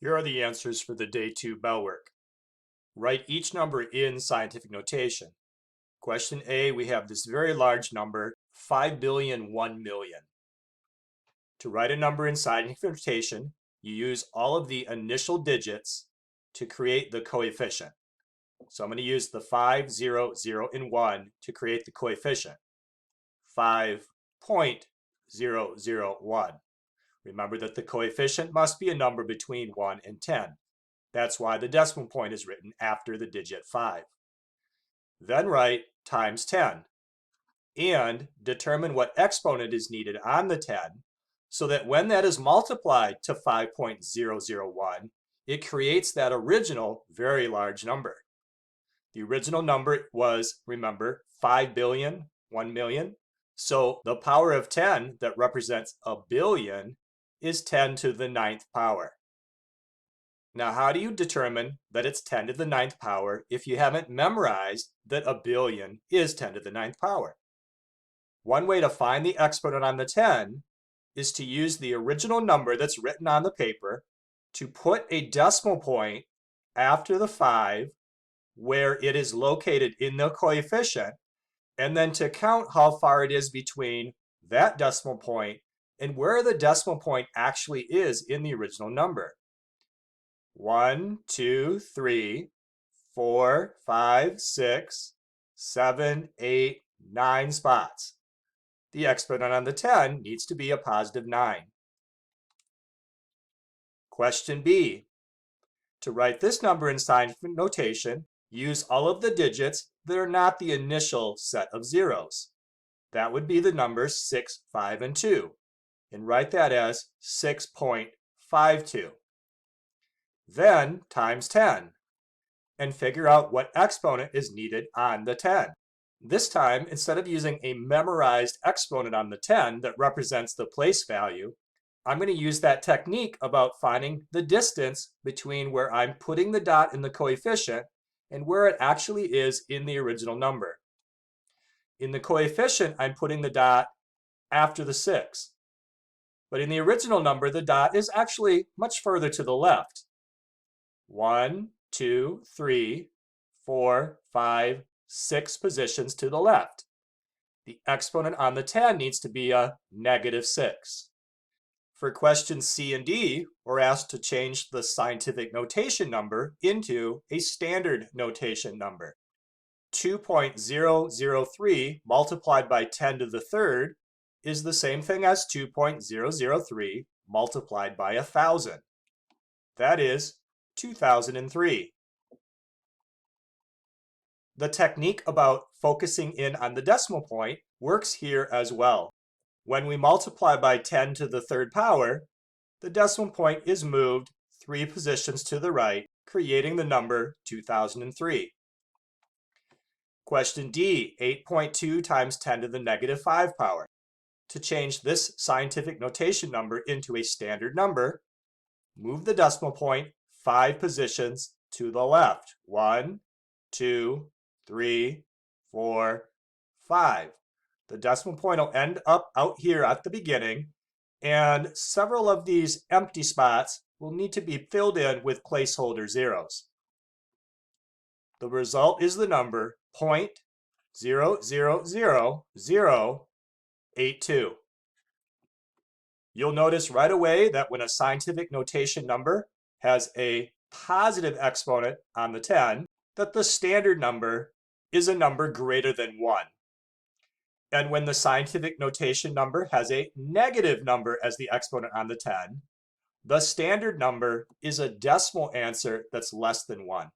Here are the answers for the Day 2 bell work. Write each number in scientific notation. Question A, we have this very large number, 5,000,000,001,000,000. To write a number in scientific notation, you use all of the initial digits to create the coefficient. So I'm going to use the 5, 0, 0, and 1 to create the coefficient. 5.001. Remember that the coefficient must be a number between 1 and 10. That's why the decimal point is written after the digit 5. Then write times 10 and determine what exponent is needed on the 10 so that when that is multiplied to 5.001, it creates that original very large number. The original number was, remember, 5,000,000,001,000,000. So the power of 10 that represents a billion is 10 to the 9th power. Now, how do you determine that it's 10 to the 9th power if you haven't memorized that a billion is 10 to the 9th power? One way to find the exponent on the 10 is to use the original number that's written on the paper to put a decimal point after the 5 where it is located in the coefficient, and then to count how far it is between that decimal point and where the decimal point actually is in the original number. 1, 2, 3, 4, 5, 6, 7, 8, 9 spots. The exponent on the 10 needs to be a positive 9. Question B. To write this number in scientific notation, use all of the digits that are not the initial set of zeros. That would be the numbers 6, 5, and 2. And write that as 6.52. Then times 10 and figure out what exponent is needed on the 10. This time, instead of using a memorized exponent on the 10 that represents the place value, I'm going to use that technique about finding the distance between where I'm putting the dot in the coefficient and where it actually is in the original number. In the coefficient, I'm putting the dot after the 6. But in the original number, the dot is actually much further to the left. 1, 2, 3, 4, 5, 6 positions to the left. The exponent on the 10 needs to be a -6. For questions C and D, we're asked to change the scientific notation number into a standard notation number. 2.003 multiplied by 10 to the third is the same thing as 2.003 multiplied by 1,000. That is 2003. The technique about focusing in on the decimal point works here as well. When we multiply by 10 to the third power, the decimal point is moved 3 positions to the right, creating the number 2003. Question D, 8.2 times 10 to the -5 power. To change this scientific notation number into a standard number, move the decimal point 5 positions to the left. 1, 2, 3, 4, 5. The decimal point will end up out here at the beginning, and several of these empty spots will need to be filled in with placeholder zeros. The result is the number 0.0000082. You'll notice right away that when a scientific notation number has a positive exponent on the 10, that the standard number is a number greater than 1. And when the scientific notation number has a negative number as the exponent on the 10, the standard number is a decimal answer that's less than 1.